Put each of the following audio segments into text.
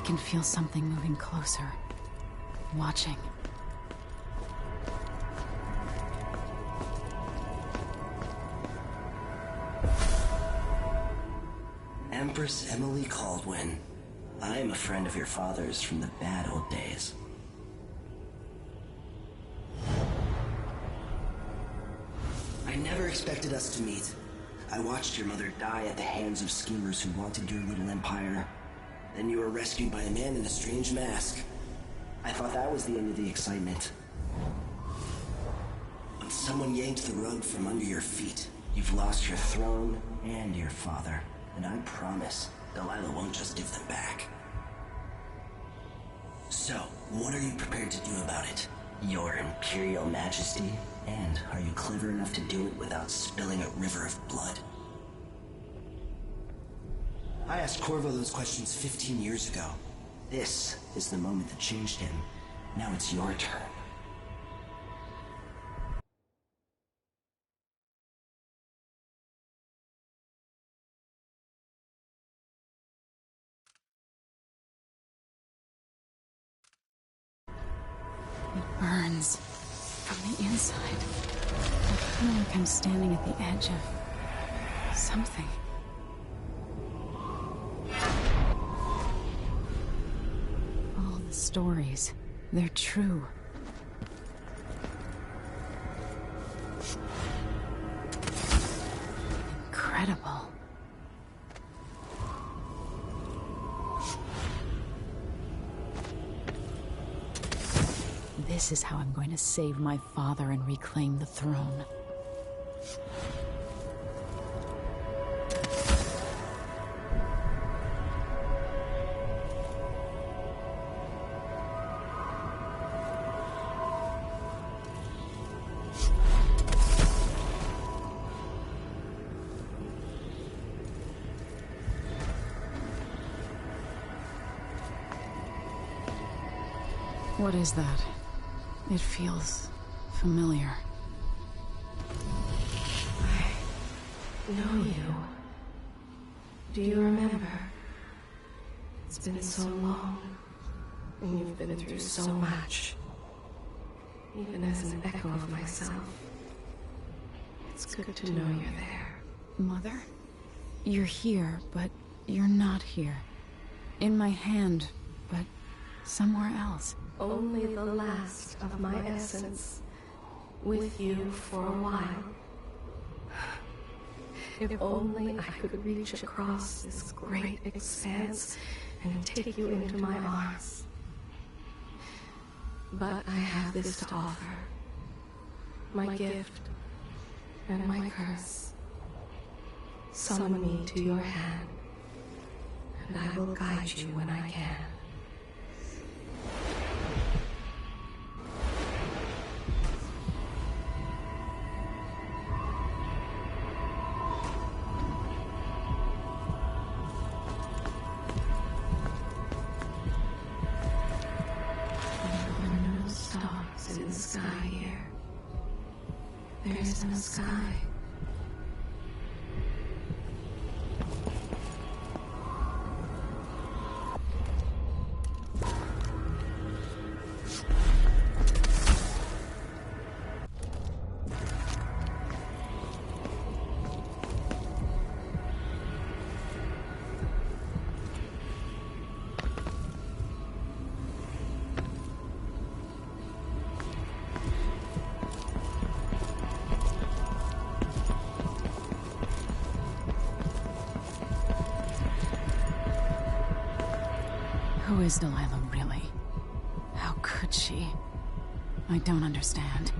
can feel something moving closer. Watching. Empress Emily Caldwin. I am a friend of your father's from the bad old days. I never expected us to meet. I watched your mother die at the hands of schemers who wanted your little empire. Then you were rescued by a man in a strange mask. I thought that was the end of the excitement. But someone yanked the rug from under your feet. You've lost your throne and your father. And I promise, Delilah won't just give them back. So, what are you prepared to do about it? Your Imperial Majesty? And are you clever enough to do it without spilling a river of blood? I asked Corvo those questions 15 years ago. This is the moment that changed him. Now it's your turn. It burns from the inside. I feel like I'm standing at the edge of something. All the stories, they're true. Incredible. This is how I'm going to save my father and reclaim the throne. What is that? It feels familiar. I know you. Do you remember? It's been so long, and you've been through so much. Even as an echo of myself, it's good to know you're there. Mother? You're here, but you're not here. In my hand, but somewhere else. Only the last of my essence, with you for a while. If only I could reach across this great expanse and take you into my arms. But I have this to offer. My gift and my curse. Summon me to your hand, and I will guide you when I can. There's no sky. Who is Delilah, really? How could she? I don't understand.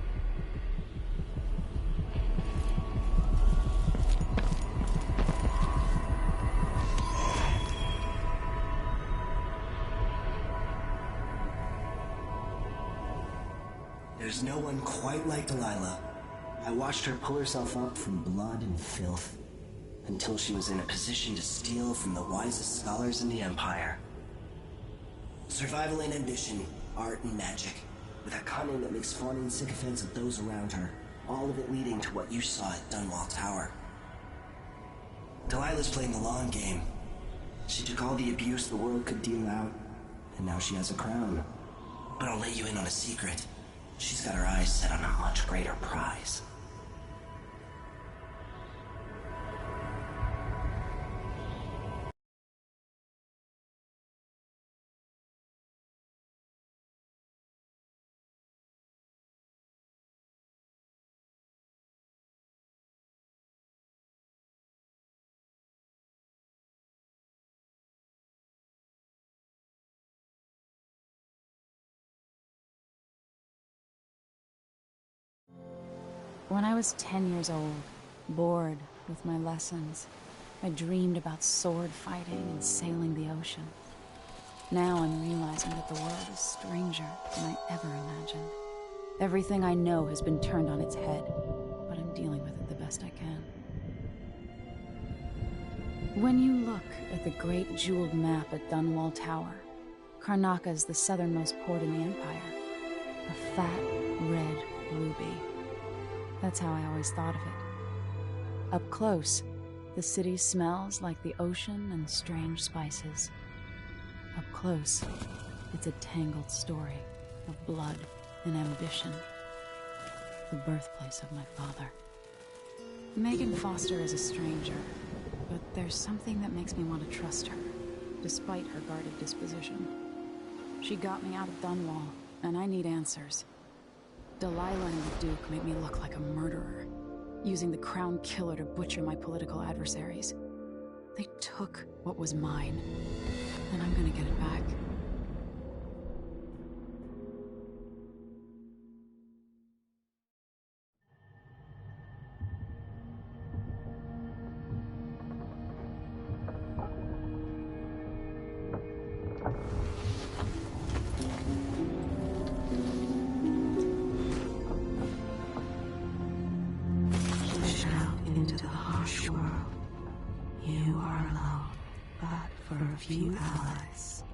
There's no one quite like Delilah. I watched her pull herself up from blood and filth, until she was in a position to steal from the wisest scholars in the Empire. Survival and ambition, art and magic, with a cunning that makes fawning sycophants of those around her, all of it leading to what you saw at Dunwall Tower. Delilah's playing the long game. She took all the abuse the world could deal out, and now she has a crown. But I'll let you in on a secret. She's got her eyes set on a much greater prize. When I was 10 years old, bored with my lessons, I dreamed about sword fighting and sailing the ocean. Now I'm realizing that the world is stranger than I ever imagined. Everything I know has been turned on its head, but I'm dealing with it the best I can. When you look at the great jeweled map at Dunwall Tower, Karnaca is the southernmost port in the Empire. A fat, red ruby. That's how I always thought of it. Up close, the city smells like the ocean and strange spices. Up close, it's a tangled story of blood and ambition. The birthplace of my father. Megan Foster is a stranger, but there's something that makes me want to trust her, despite her guarded disposition. She got me out of Dunwall, and I need answers. Delilah and the Duke made me look like a murderer, using the Crown Killer to butcher my political adversaries. They took what was mine, and I'm gonna get it back. Into the harsh world. You are alone, but for a few allies.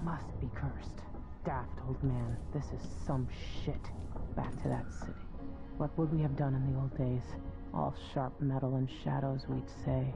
Must be cursed. Daft old man, this is some shit. Back to that city. What would we have done in the old days? All sharp metal and shadows, we'd say.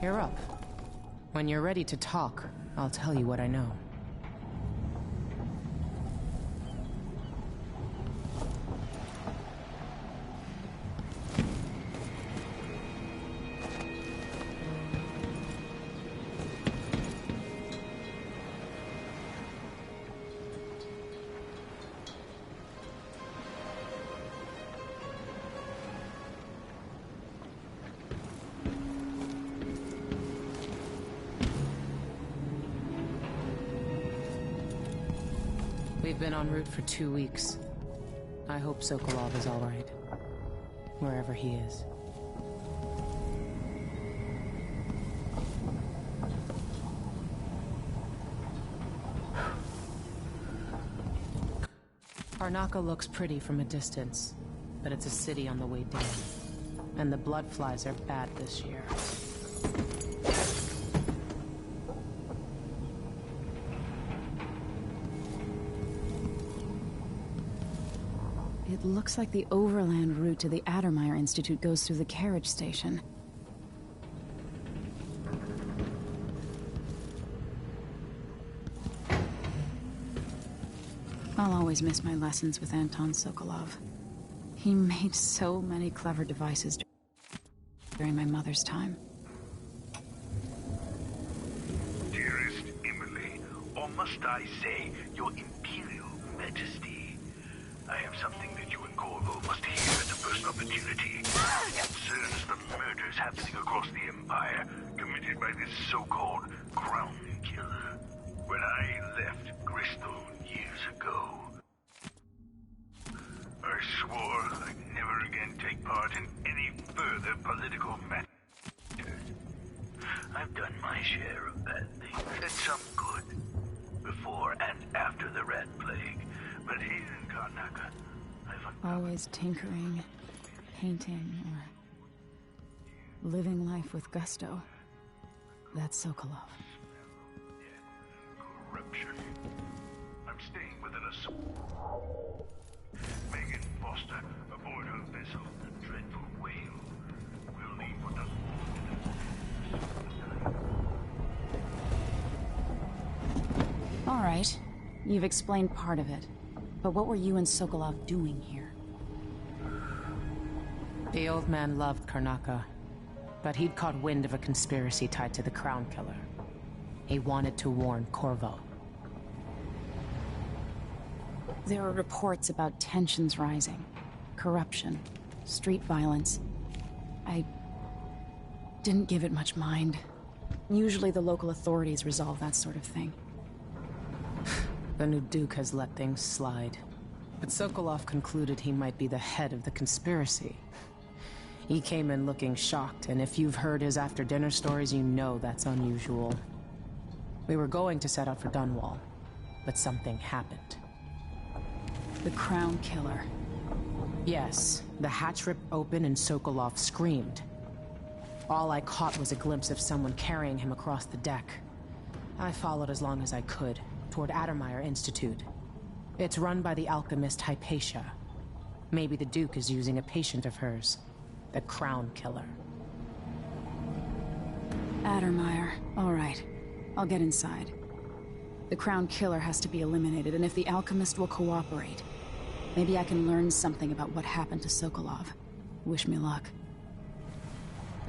You're up. When you're ready to talk, I'll tell you what I know. We've been en route for 2 weeks. I hope Sokolov is all right, wherever he is. Karnaca looks pretty from a distance, but it's a city on the way down. And the blood flies are bad this year. It looks like the overland route to the Addermeyer Institute goes through the carriage station. I'll always miss my lessons with Anton Sokolov. He made so many clever devices during my mother's time. Dearest Emily, or must I say, your Imperial Majesty, I have something that you and Corvo must hear at the first opportunity. It concerns the murders happening across the Empire, committed by this so-called Crown Killer. When I left Gristone years ago, I swore I'd never again take part in any further political matters. I've done my share of bad things, and some good, before and after the Rat Plague. But here in Karnaca, I've Always tinkering, painting, or living life with gusto. That's Sokolov. corruption. I'm staying within a soul. Megan Foster, aboard her vessel, the dreadful whale. We'll leave with us. All right, you've explained part of it. But what were you and Sokolov doing here? The old man loved Karnaca, but he'd caught wind of a conspiracy tied to the Crown Killer. He wanted to warn Corvo. There were reports about tensions rising, corruption, street violence. I didn't give it much mind. Usually the local authorities resolve that sort of thing. The new Duke has let things slide. But Sokolov concluded he might be the head of the conspiracy. He came in looking shocked, and if you've heard his after-dinner stories, you know that's unusual. We were going to set out for Dunwall, but something happened. The Crown Killer. Yes, the hatch ripped open and Sokolov screamed. All I caught was a glimpse of someone carrying him across the deck. I followed as long as I could, toward Addermeyer Institute. It's run by the alchemist Hypatia. Maybe the Duke is using a patient of hers, the Crown Killer. Addermeyer. All right. I'll get inside. The Crown Killer has to be eliminated, and if the alchemist will cooperate, maybe I can learn something about what happened to Sokolov. Wish me luck.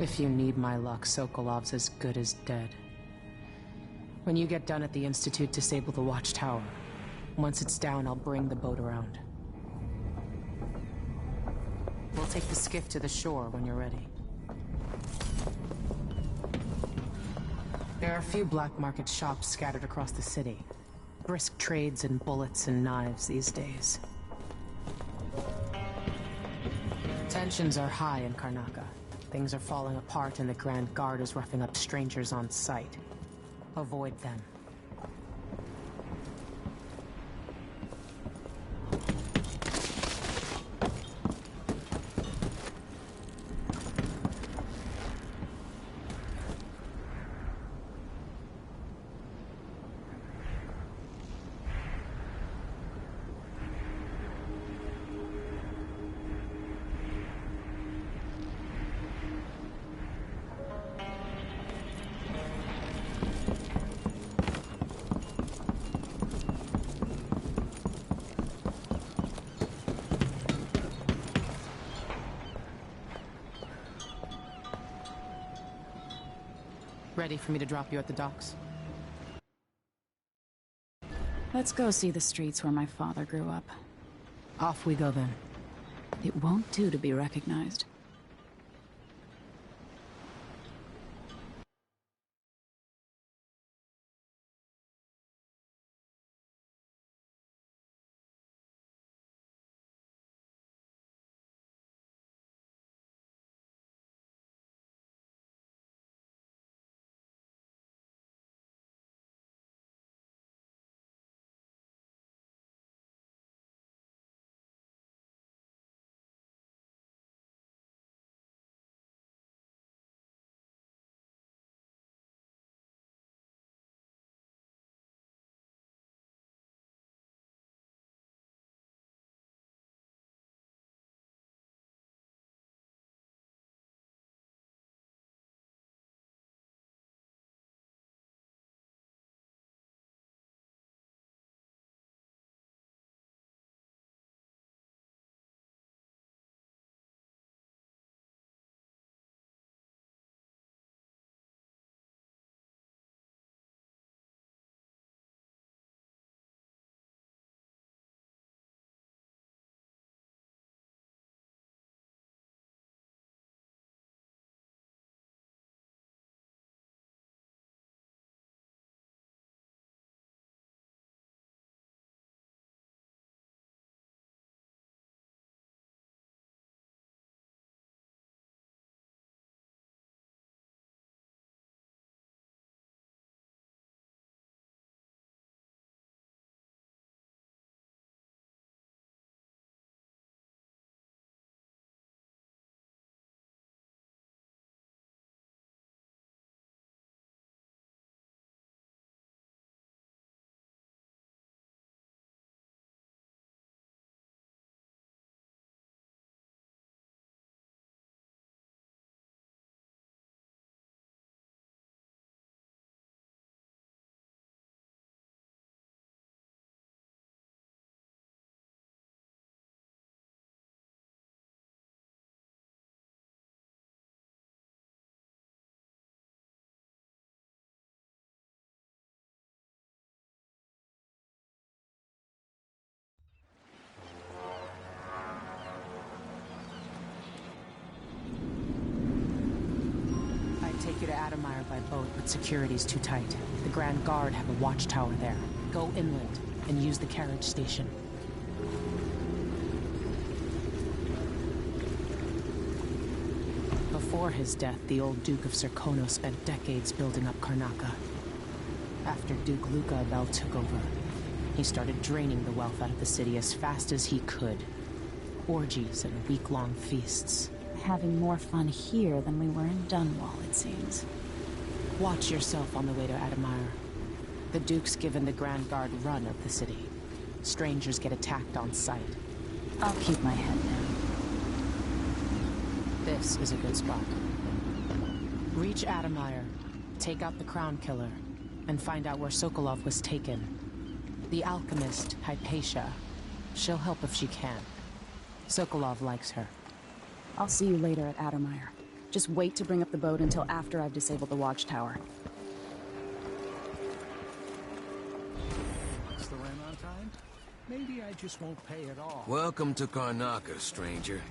If you need my luck, Sokolov's as good as dead. When you get done at the Institute, disable the watchtower. Once it's down, I'll bring the boat around. We'll take the skiff to the shore when you're ready. There are a few black market shops scattered across the city. Brisk trades in bullets and knives these days. Tensions are high in Karnaca. Things are falling apart and the Grand Guard is roughing up strangers on sight. Avoid them. Ready for me to drop you at the docks? Let's go see the streets where my father grew up. Off we go then. It won't do to be recognized. Take you to Adamire by boat, but security's too tight. The Grand Guard have a watchtower there. Go inland and use the carriage station. Before his death, the old Duke of Serkono spent decades building up Karnaca. After Duke Luca Abel took over, he started draining the wealth out of the city as fast as he could. Orgies and week-long feasts. Having more fun here than we were in Dunwall, it seems. Watch yourself on the way to Adamire. The Duke's given the Grand Guard run of the city. Strangers get attacked on sight. I'll keep my head down. This is a good spot. Reach Adamire, take out the Crown Killer, and find out where Sokolov was taken. The alchemist, Hypatia. She'll help if she can. Sokolov likes her. I'll see you later at Adamire. Just wait to bring up the boat until after I've disabled the watchtower. Is the rent on time? Maybe I just won't pay at all. Welcome to Karnaca, stranger.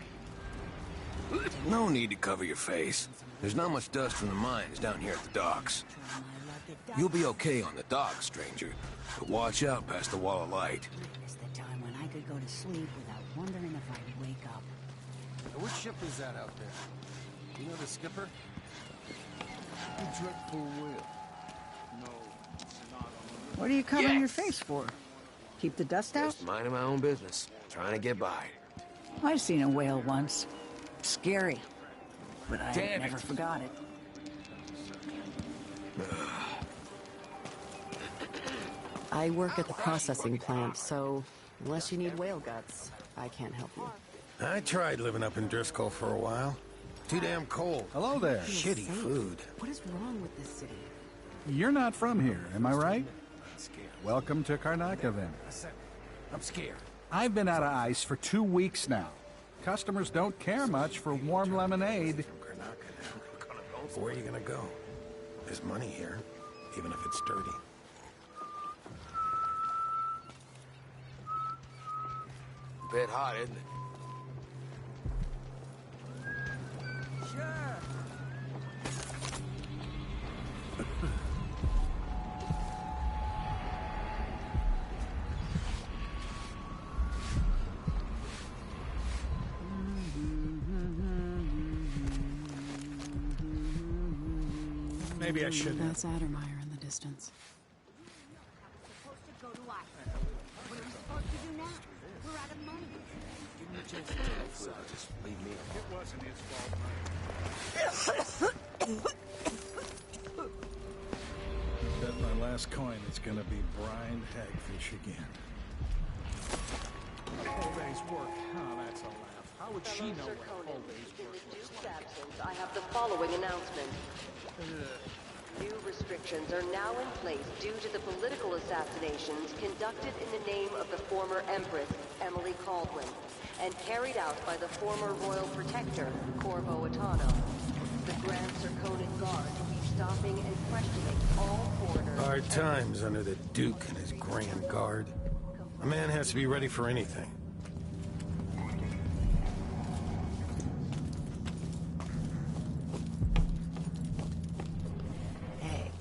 No need to cover your face. There's not much dust from the mines down here at the docks. You'll be okay on the docks, stranger. But watch out past the wall of light. It's the time when I could go to sleep without wondering if I'd wake up. Which ship is that out there? You know the skipper? A dreadful whale. No, not on the... What are you covering your face for? Keep the dust out? Just minding my own business. Trying to get by. I've seen a whale once. Scary. But I never forgot it. I work at the processing plant, so unless you need whale guts, I can't help you. I tried living up in Driscoll for a while. Too damn cold. Hello there. Shitty food. What is wrong with this city? You're not from here, am I right? Welcome to Karnaca, then. I'm scared. I've been out of ice for 2 weeks now. Customers don't care much for warm lemonade. Where are you gonna go? There's money here, even if it's dirty. Bit hot, isn't it? Sure. Maybe I should have. That's Addermeyer in the distance. Just leave me alone. It wasn't his fault. Bet my last coin is gonna be brined hagfish again. Whole day's work. Oh, that's a laugh. How would she know what a whole day's work looks like? Absence, I have the following announcement. New restrictions are now in place due to the political assassinations conducted in the name of the former Empress, Emily Caldwin, and carried out by the former Royal Protector, Corvo Atano. The Grand Circonian Guard will be stopping and questioning all foreigners... Hard times under the Duke and his Grand Guard. A man has to be ready for anything. Hey,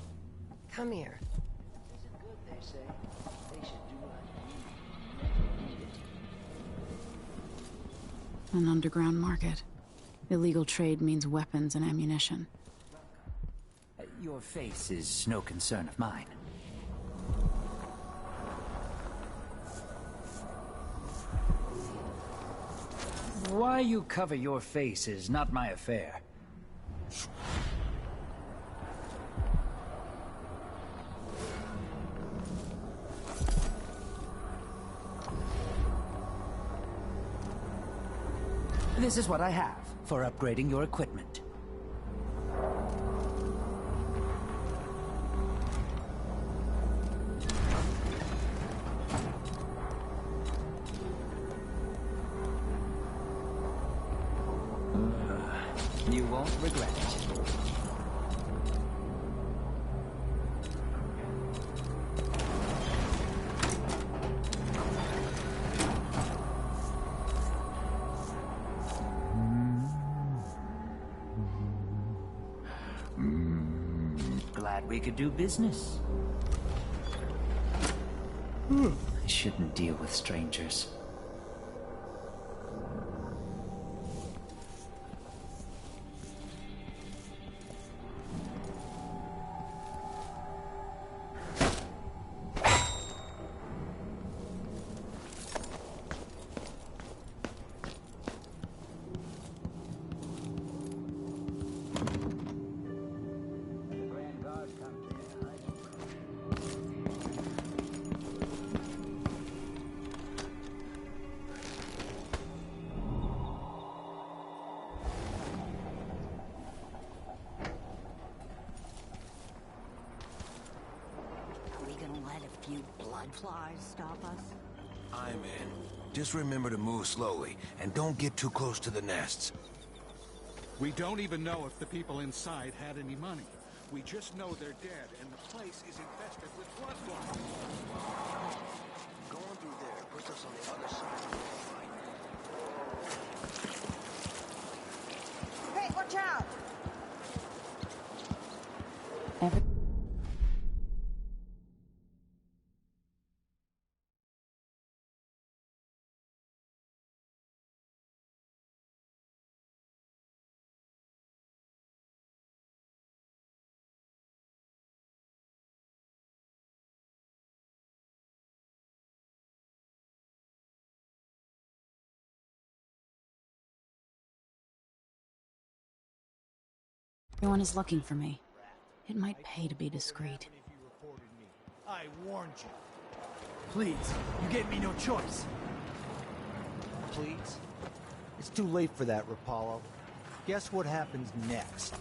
come here. An underground market. Illegal trade means weapons and ammunition. Your face is no concern of mine. Why you cover your face is not my affair. This is what I have for upgrading your equipment. You won't regret it. Glad we could do business. I shouldn't deal with strangers. Flies stop us? I'm in. Just remember to move slowly, and don't get too close to the nests. We don't even know if the people inside had any money. We just know they're dead, and the place is infested with bloodflies. Going through there puts us on the other side of the fight. Hey, watch out! Everyone is looking for me. It might pay to be discreet. I warned you. Please, you gave me no choice. Please? It's too late for that, Rapallo. Guess what happens next?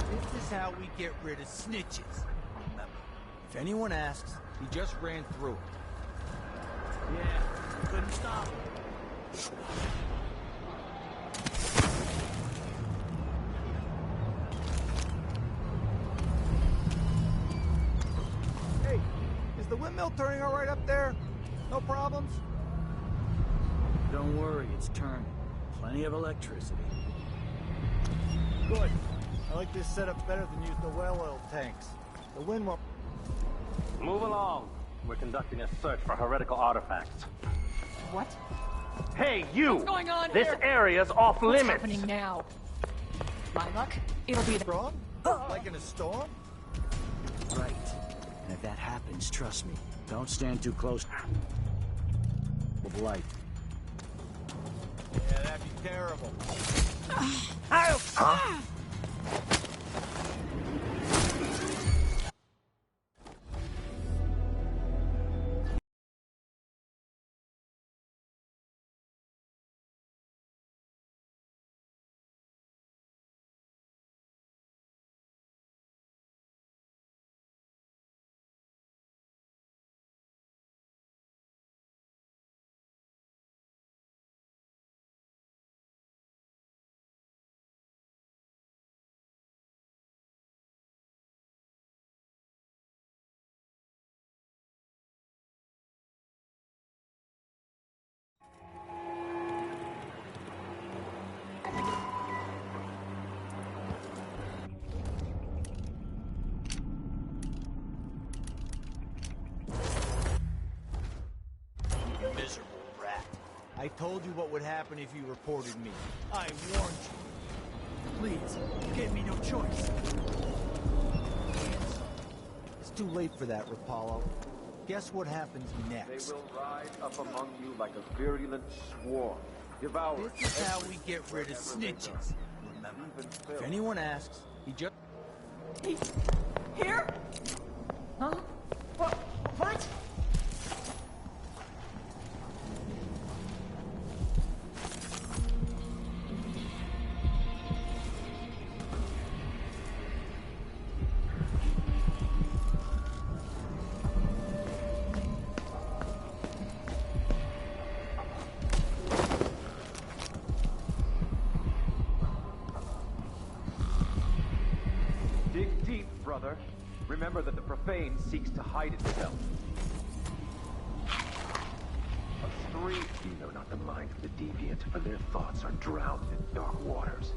This is how we get rid of snitches. Remember, if anyone asks, he just ran through it. Yeah, couldn't stop him. mill turning all right up there? No problems? Don't worry, it's turning. Plenty of electricity. Good. I like this setup better than using the well oil tanks. The wind won't... Move along. We're conducting a search for heretical artifacts. What? Hey, you! What's going on This here? area's off What's limits. happening now? My luck, it'll be the... Wrong? Like in a storm? Right. And if that happens, trust me, don't stand too close. With light. Yeah, that'd be terrible. Huh? Miserable rat. I told you what would happen if you reported me. I warned you. Please, you gave me no choice. It's too late for that, Rapallo. Guess what happens next? They will rise up among you like a virulent swarm. Devour. This is how we get rid of snitches. Remember? If anyone asks, he just... Here? Huh? What? Dig deep, brother. Remember that the profane seeks to hide itself. A three. You know not the mind of the deviant, for their thoughts are drowned in dark waters.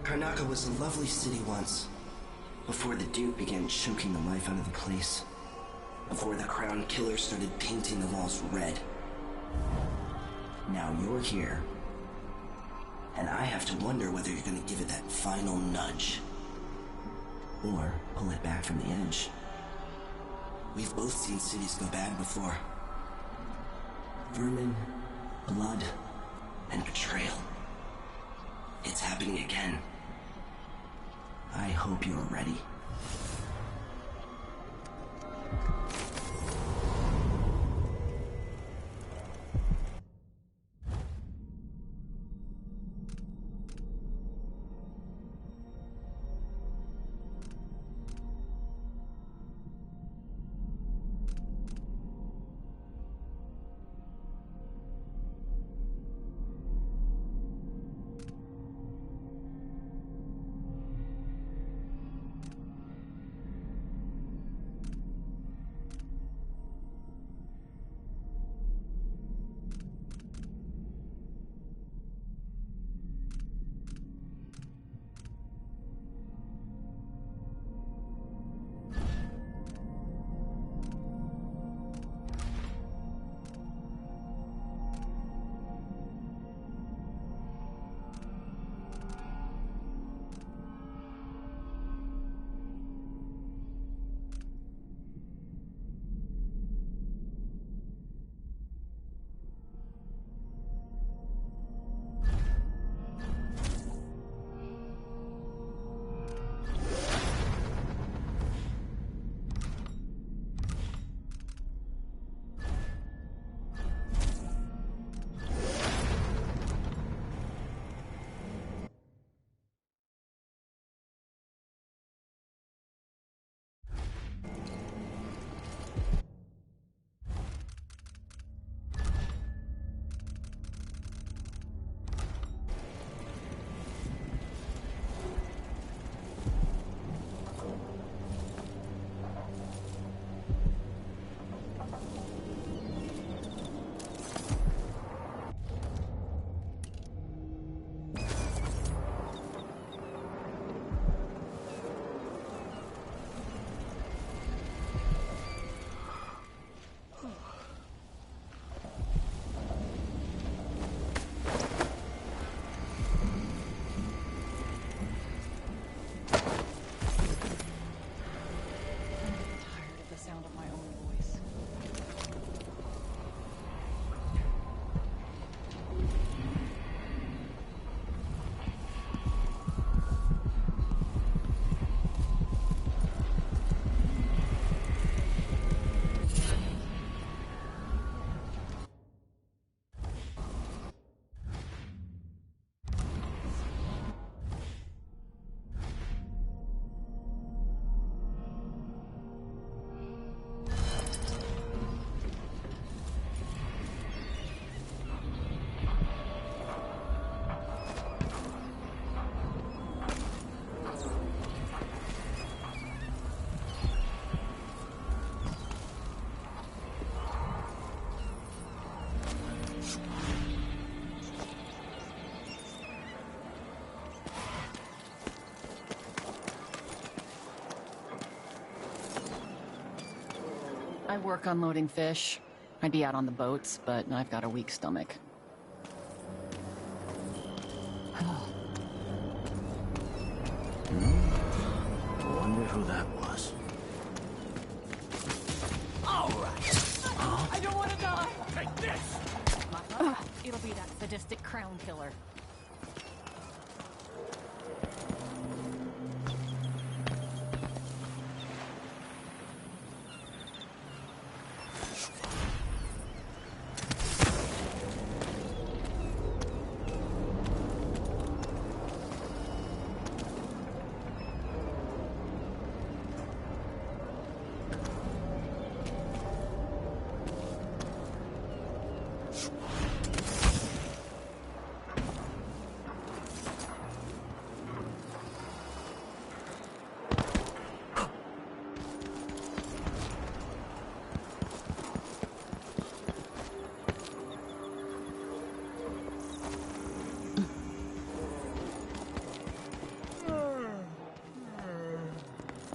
Karnaca was a lovely city once, before the Duke began choking the life out of the place, before the Crown Killer started painting the walls red. Now you're here, and I have to wonder whether you're gonna give it that final nudge, or pull it back from the edge. We've both seen cities go bad before. Vermin, blood, and betrayal. It's happening again. I hope you're ready. I work unloading fish. I'd be out on the boats, but I've got a weak stomach. I wonder who that was. All right. I don't want to die. Take this. It'll be that sadistic crown killer.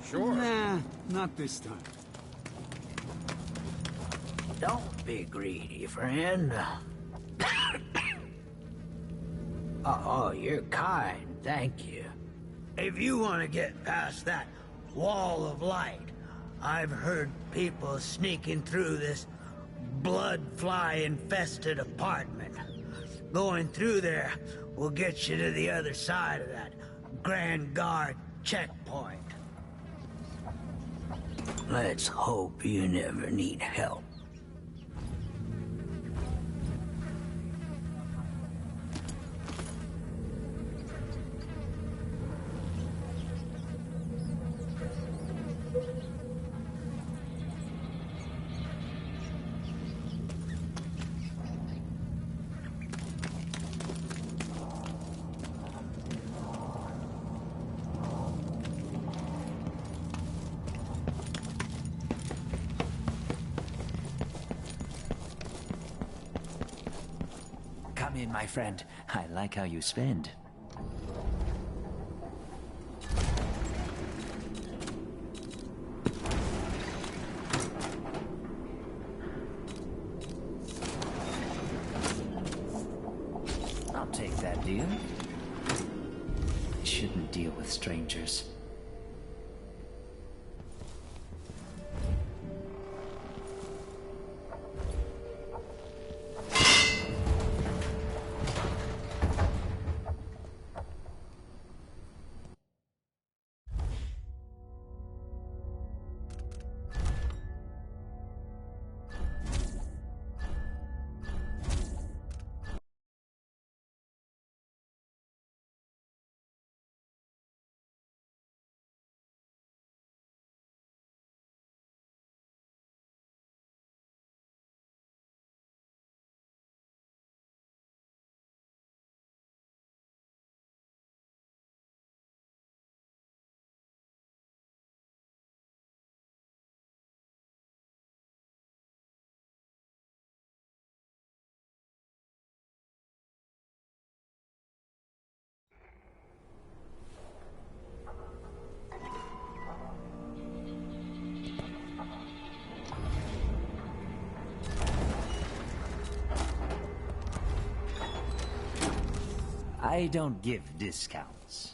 Sure. Nah, not this time. Don't be greedy, friend. Oh, you're kind, thank you. If you want to get past that wall of light, I've heard people sneaking through this blood-fly-infested apartment. Going through there will get you to the other side of that Grand Guard checkpoint. Let's hope you never need help. Come in, my friend. I like how you spend. I'll take that deal. I shouldn't deal with strangers. I don't give discounts.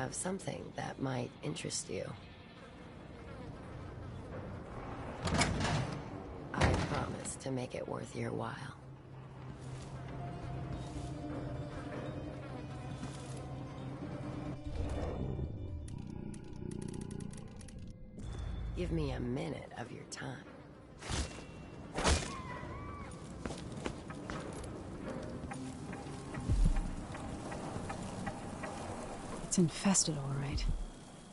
have something that might interest you. I promise to make it worth your while. Give me a minute of your time. It's infested, all right.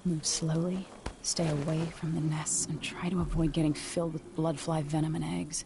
Move slowly, stay away from the nests, and try to avoid getting filled with bloodfly venom and eggs.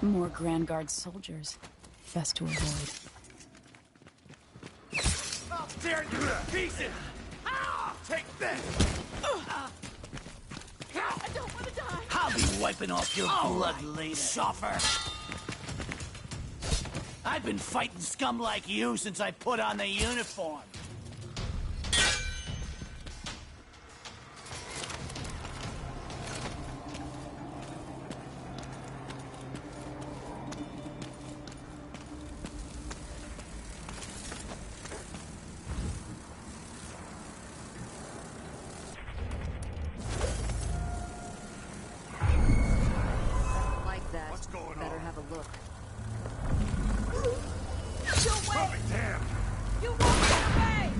More Grand Guard soldiers. Best to avoid. I'll tear you to pieces! Take this! I don't want to die! I'll be wiping off your blood later. Suffer! I've been fighting scum like you since I put on the uniform. Like that. What's going on? Better have a look. Damn! You won't get away!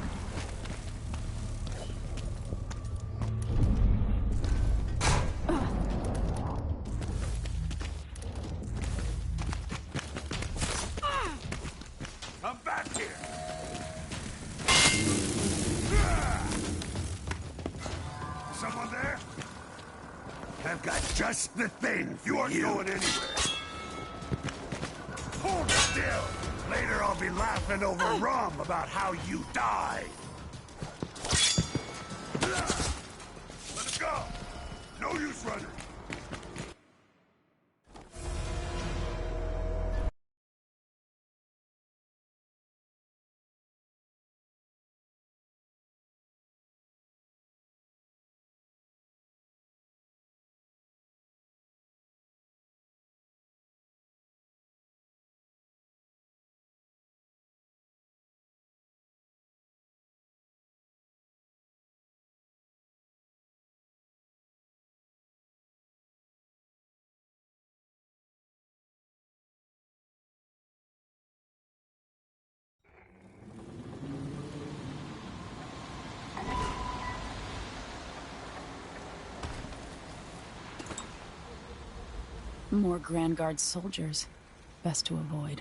Come back here! Someone there? I've got just the thing. You aren't going anywhere. Hold still! Later I'll be laughing over rum about how you died. Let it go! No use running. More Grand Guard soldiers. Best to avoid.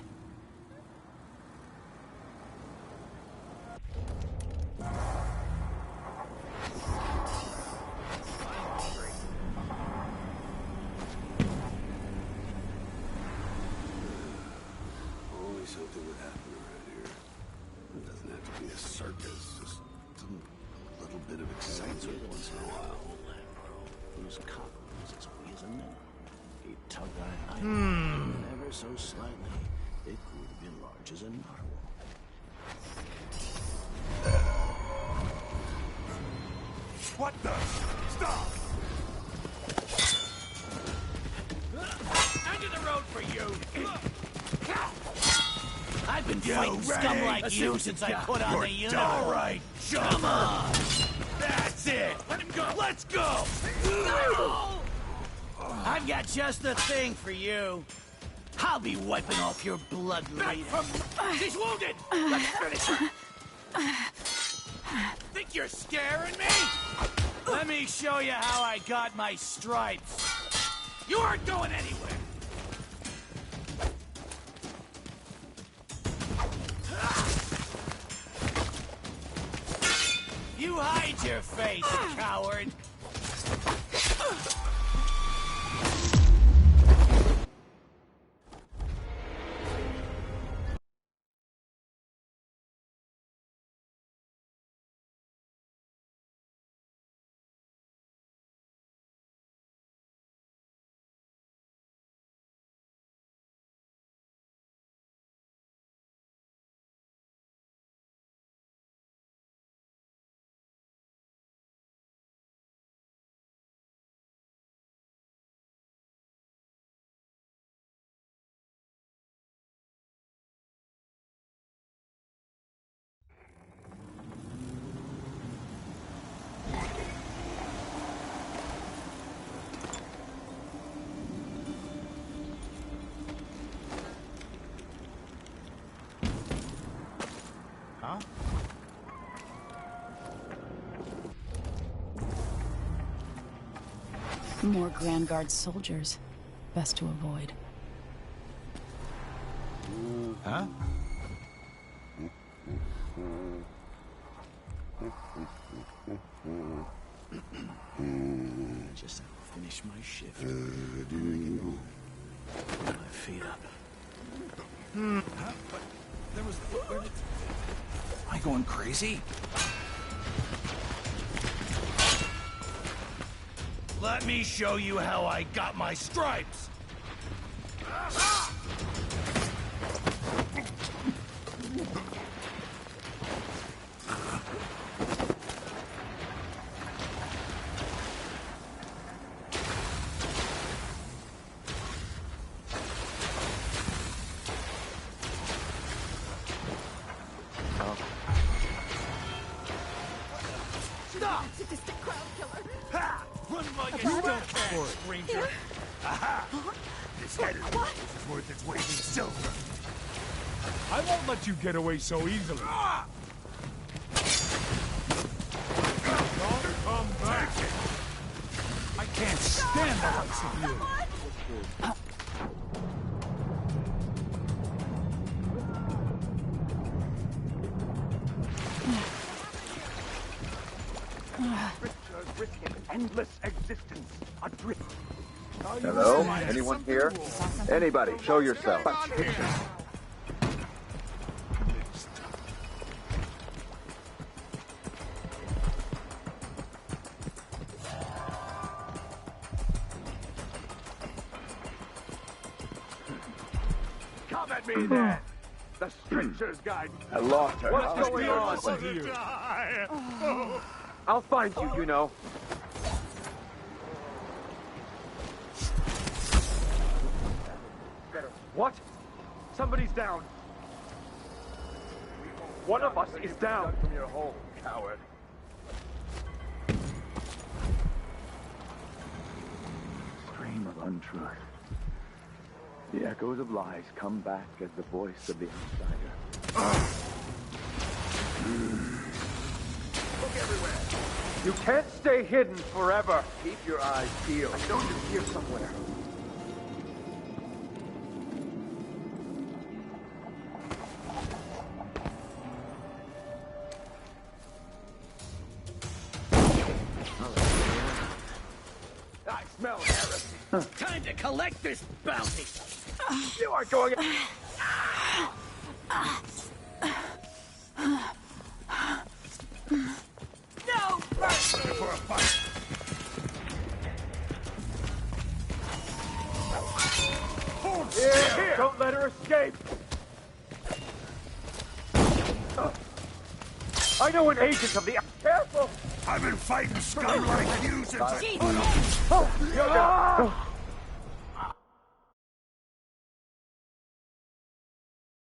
Only something would happen around here. It doesn't have to be a circus, just some little bit of excitement once in a while. Those cockroaches as isn't it? He tugged our knife ever so slightly. It could have been large as a narwhal. What the? Stop! End of the road for you! I've been fighting scum like you since I put on the uniform. All right, Come on! That's it! Let him go! Let's go! I've got just the thing for you. I'll be wiping off your blood later. He's wounded! Let's finish him! Think you're scaring me? Let me show you how I got my stripes. You aren't going anywhere! You hide your face, coward. Huh? More Grand Guard soldiers. Best to avoid. Huh? Just finish my shift. Do you? Get my feet up. But there was... Where did... Am I going crazy? Let me show you how I got my stripes! Stop! Sadistic crowd killer. Ha! Run like a stone stranger! Aha! This head is worth its weight in silver. I won't let you get away so easily. Don't come back. I can't stand the likes of you. Risk an endless existence adrift. Hello? Anyone here? Anybody, show yourself. Come at me then! The Stranger's Guide. I lost her. What's going on? I'll find you, you know. What? Somebody's down. One of us is down. From your hole, coward. Stream of untruth. The echoes of lies come back as the voice of the outsider. Look everywhere. You can't stay hidden forever. Keep your eyes peeled. I know you're here somewhere. I smell heresy. Time to collect this bounty. You are going... No mercy! For a fight. Here! Don't let her escape! I know an agent of the... Careful! I've been fighting scum like you since I... Jesus!